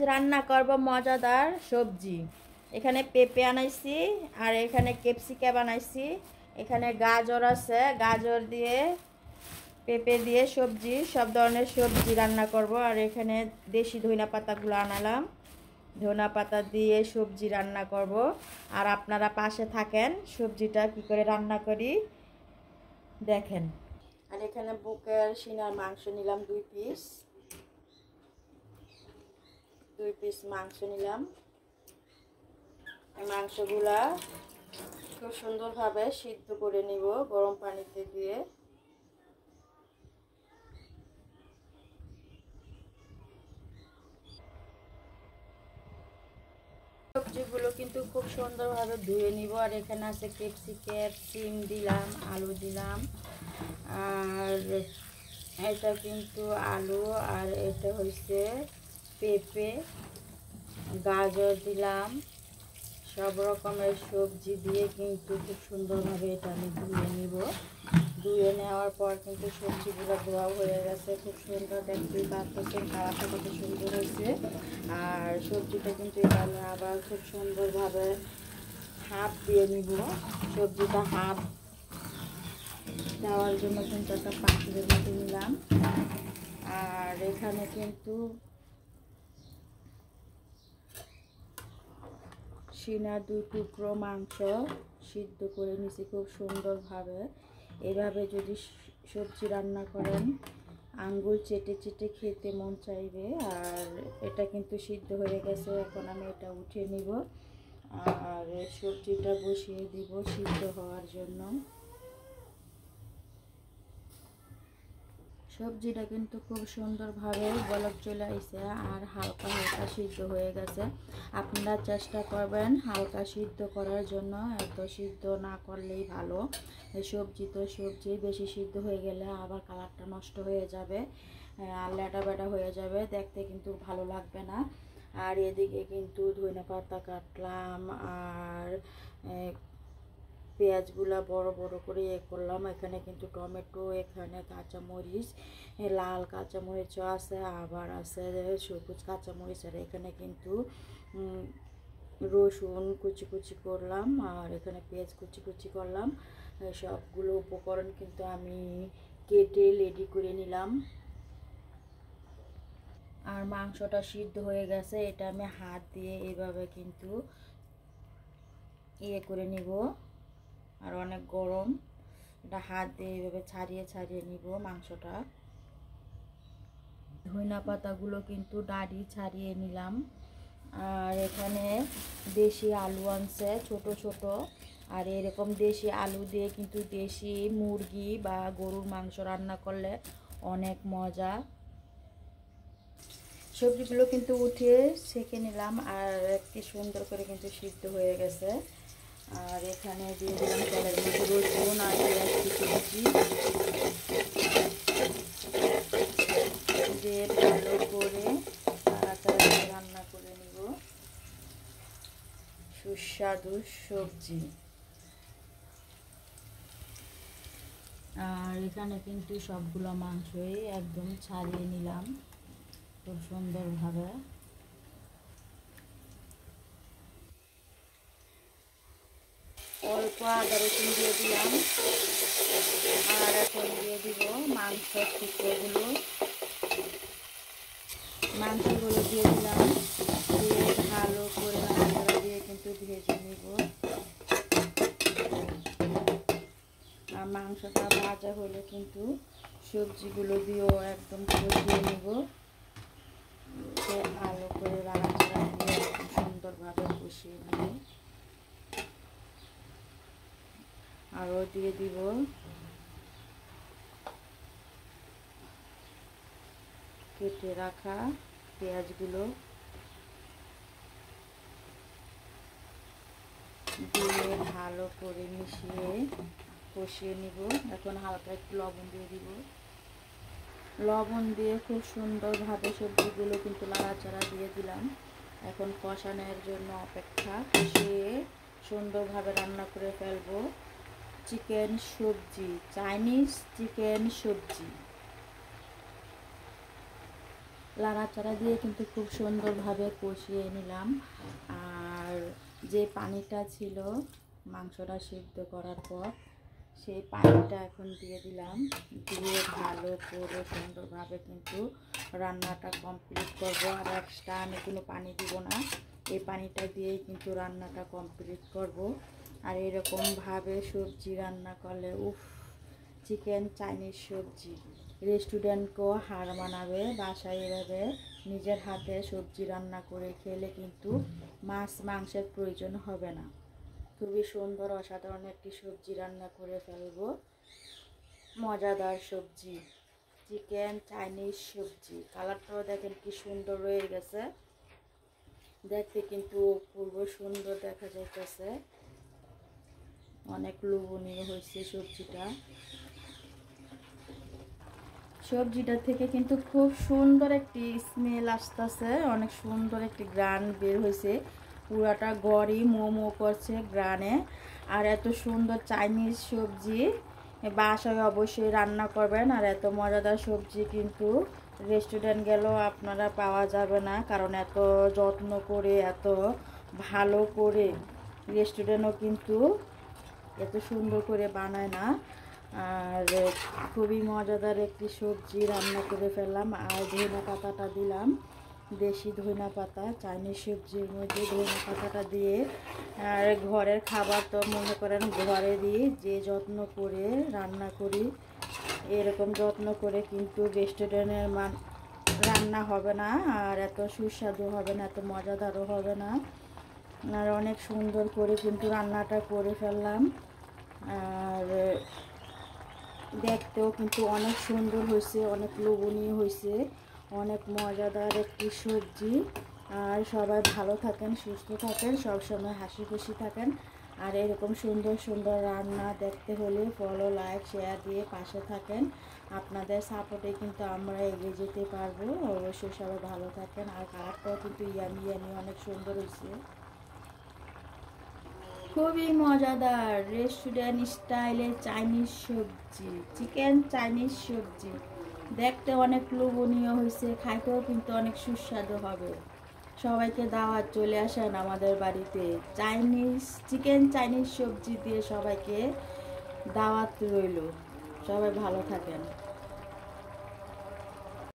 রান্না করব মজাদার সবজি। এখানে পেঁপে আনাইছি আর এখানে ক্যাপসিকাম বানাইছি। এখানে গাজর আছে, গাজর দিয়ে পেঁপে দিয়ে সবজি, সব ধরনের সবজি রান্না করব। আর এখানে দেশি ধনিয়া পাতাগুলো আনালাম, ধনিয়া পাতা দিয়ে সবজি রান্না করব। আর আপনারা পাশে থাকেন, সবজিটা কি করে রান্না করি দেখেন। আর এখানে বুকের সিনার মাংস নিলাম 2 পিস মাংস নিলাম। মাংসগুলা খুব সুন্দরভাবে সিদ্ধ করে নিব গরম পানিতে দিয়ে। সবজিগুলো কিন্তু খুব সুন্দরভাবে ধুয়ে নিব। আর এখানে আছে ক্যাপসিকাম, সিম দিলাম, আলু দিলাম। আর এটা কিন্তু আলু, আর এটা হচ্ছে পেঁপে, গাজর দিলাম। সব রকমের সবজি দিয়ে কিন্তু খুব সুন্দরভাবে এটা আমি ধুয়ে নিব। ধুয়ে নেওয়ার পর কিন্তু সবজিগুলো ধোয়া হয়ে গেছে, খুব সুন্দর দেখতেই পাচ্ছেন, খাওয়াটা কত সুন্দর হয়েছে। আর সবজিটা কিন্তু এখানে আবার খুব সুন্দরভাবে হাফ দিয়ে নিব। সবজিটা হাফ দেওয়ার জন্য কিন্তু একটা পাত্রের মধ্যে নিলাম। আর এখানে কিন্তু সিনার 2 টুকরো মাংস সিদ্ধ করে নিছি খুব সুন্দরভাবে। এভাবে যদি সবজি রান্না করেন আঙ্গুল চেটে চেটে খেতে মন চাইবে। আর এটা কিন্তু সিদ্ধ হয়ে গেছে, এখন আমি এটা উঠিয়ে নিব আর সবজিটা বসিয়ে দিব সিদ্ধ হওয়ার জন্য। সবজিটা কিন্তু খুব সুন্দরভাবে বলক চলে আসছে আর হালকা হালকা সিদ্ধ হয়ে গেছে। আপনারা চেষ্টা করবেন হালকা সিদ্ধ করার জন্য, এত সিদ্ধ না করলেই ভালো। সবজি তো সবজি, বেশি সিদ্ধ হয়ে গেলে আবার কালারটা নষ্ট হয়ে যাবে আর লেটা বেটা হয়ে যাবে, দেখতে কিন্তু ভালো লাগবে না। আর এদিকে কিন্তু ধনিয়া পাতা কাটলাম আর পেঁয়াজগুলা বড় বড় করে করলাম। এখানে কিন্তু টমেটো, এখানে কাঁচামরিচ, লাল কাঁচামরিচও আছে, আবার আছে সবুজ কাঁচামরিচ। আর এখানে কিন্তু রসুন কুচি কুচি করলাম আর এখানে পেঁয়াজ কুচি কুচি করলাম। সবগুলো উপকরণ কিন্তু আমি কেটে রেডি করে নিলাম। আর মাংসটা সিদ্ধ হয়ে গেছে, এটা আমি হাত দিয়ে এইভাবে কিন্তু করে নিব। আর অনেক গরম, এটা হাত দিয়ে এইভাবে ছাড়িয়ে ছাড়িয়ে নিব মাংসটা। ধনিয়া পাতাগুলো কিন্তু ডাঁটি ছাড়িয়ে নিলাম। আর এখানে দেশি আলু আনছে ছোট ছোট। আর এরকম দেশি আলু দিয়ে কিন্তু দেশি মুরগি বা গরুর মাংস রান্না করলে অনেক মজা। সবজিগুলো কিন্তু উঠিয়ে ছেঁকে নিলাম আর কি সুন্দর করে কিন্তু সিদ্ধ হয়ে গেছে। আর এখানে দিয়ে দিলাম তেলের মধ্যে রসুন আর পেঁয়াজ কুচি কুচি দিয়ে ভালো করে তাড়াতাড়ি রান্না করে নিব সুস্বাদু সবজি। আর এখানে কিন্তু সবগুলো মাংসই একদম ছাড়িয়ে নিলাম খুব সুন্দরভাবে। অল্প আদা রসুন দিয়ে দিলাম আর এখন দিয়ে দিব মাংসের টুকরোগুলো। মাংসগুলো দিয়ে দিলাম, দিয়ে ভালো করে নাড়াচাড়া দিয়ে কিন্তু ভেজে নিব। আর মাংসটা ভাজা হলে কিন্তু সবজিগুলো দিয়েও একদম কষিয়ে নিব। ভালো করে নাড়াচাড়া দিয়ে একদম সুন্দরভাবে কষিয়ে নিব। আরও দিয়ে দিব কেটে রাখা পেঁয়াজগুলো, দিয়ে ভালো করে মিশিয়ে কষিয়ে নিব। এখন হালকা একটু লবণ দিয়ে দিব। লবণ দিয়ে খুব সুন্দরভাবে সবজিগুলো কিন্তু নাড়াচাড়া দিয়ে দিলাম। এখন কষানোর জন্য অপেক্ষা, কষিয়ে সুন্দরভাবে রান্না করে ফেলবো চিকেন সবজি, চাইনিজ চিকেন সবজি। নাড়াচাড়া দিয়ে কিন্তু খুব সুন্দরভাবে কষিয়ে নিলাম। আর যে পানিটা ছিল মাংসটা সিদ্ধ করার পর, সেই পানিটা এখন দিয়ে দিলাম। দিয়ে ভালো করে সুন্দরভাবে কিন্তু রান্নাটা কমপ্লিট করব। আর এক্সট্রা আমি কোনো পানি দিব না, এই পানিটা দিয়েই কিন্তু রান্নাটা কমপ্লিট করব। আর এরকমভাবে সবজি রান্না করলে উফ, চিকেন চাইনিজ সবজি রেস্টুরেন্টকেও হার মানাবে। বাসায় এভাবে নিজের হাতে সবজি রান্না করে খেলে কিন্তু মাছ মাংসের প্রয়োজন হবে না। খুবই সুন্দর অসাধারণ একটি সবজি রান্না করে ফেলবো। মজাদার সবজি, চিকেন চাইনিজ সবজি। কালারটাও দেখেন কি সুন্দর রয়ে গেছে, দেখতে কিন্তু অপূর্ব সুন্দর দেখা যাইতেছে। অনেক লোভনীয় হয়েছে সবজিটা থেকে কিন্তু খুব সুন্দর একটি স্মেল আসতেছে, অনেক সুন্দর একটি গ্রান বের হয়েছে। পুরাটা ঘরই মোমো করছে গ্রানে। আর এত সুন্দর চাইনিজ সবজি বাসায় অবশ্যই রান্না করবেন। আর এত মজাদার সবজি কিন্তু রেস্টুরেন্ট গেলেও আপনারা পাওয়া যাবে না, কারণ এত যত্ন করে এত ভালো করে রেস্টুরেন্টও কিন্তু এত সুন্দর করে বানায় না। আর খুবই মজাদার একটি সবজি রান্না করে ফেললাম। আর ধনে পাতাটা দিলাম, দেশি ধনে পাতা। চাইনিজ সবজির মধ্যে ধনে পাতাটা দিয়ে, আর ঘরের খাবার তো মনে করেন ঘরেরই, যে যত্ন করে রান্না করি এরকম যত্ন করে কিন্তু রেস্টুরেন্টের রান্না হবে না। আর এত সুস্বাদু হবে না, এত মজাদারও হবে না। আর অনেক সুন্দর করে কিন্তু রান্নাটা করে ফেললাম। আর দেখতেও কিন্তু অনেক সুন্দর হয়েছে, অনেক লোভনীয় হয়েছে, অনেক মজাদার একটি সবজি। আর সবাই ভালো থাকেন, সুস্থ থাকেন, সবসময় হাসি খুশি থাকেন। আর এরকম সুন্দর সুন্দর রান্না দেখতে হলে ফলো লাইক শেয়ার দিয়ে পাশে থাকেন। আপনাদের সাপোর্টে কিন্তু আমরা এগিয়ে যেতে পারবো। অবশ্যই সবাই ভালো থাকেন। আর কালারটাও কিন্তু ইয়ামি ইয়ামি অনেক সুন্দর হয়েছে, খুবই মজাদার রেস্টুরেন্ট স্টাইলের চাইনিজ সবজি, চিকেন চাইনিজ সবজি। দেখতে অনেক লোভনীয় হয়েছে, খাইতেও কিন্তু অনেক সুস্বাদু হবে। সবাইকে দাওয়াত, চলে আসেন আমাদের বাড়িতে। চাইনিজ চিকেন চাইনিজ সবজি দিয়ে সবাইকে দাওয়াত রইল। সবাই ভালো থাকেন।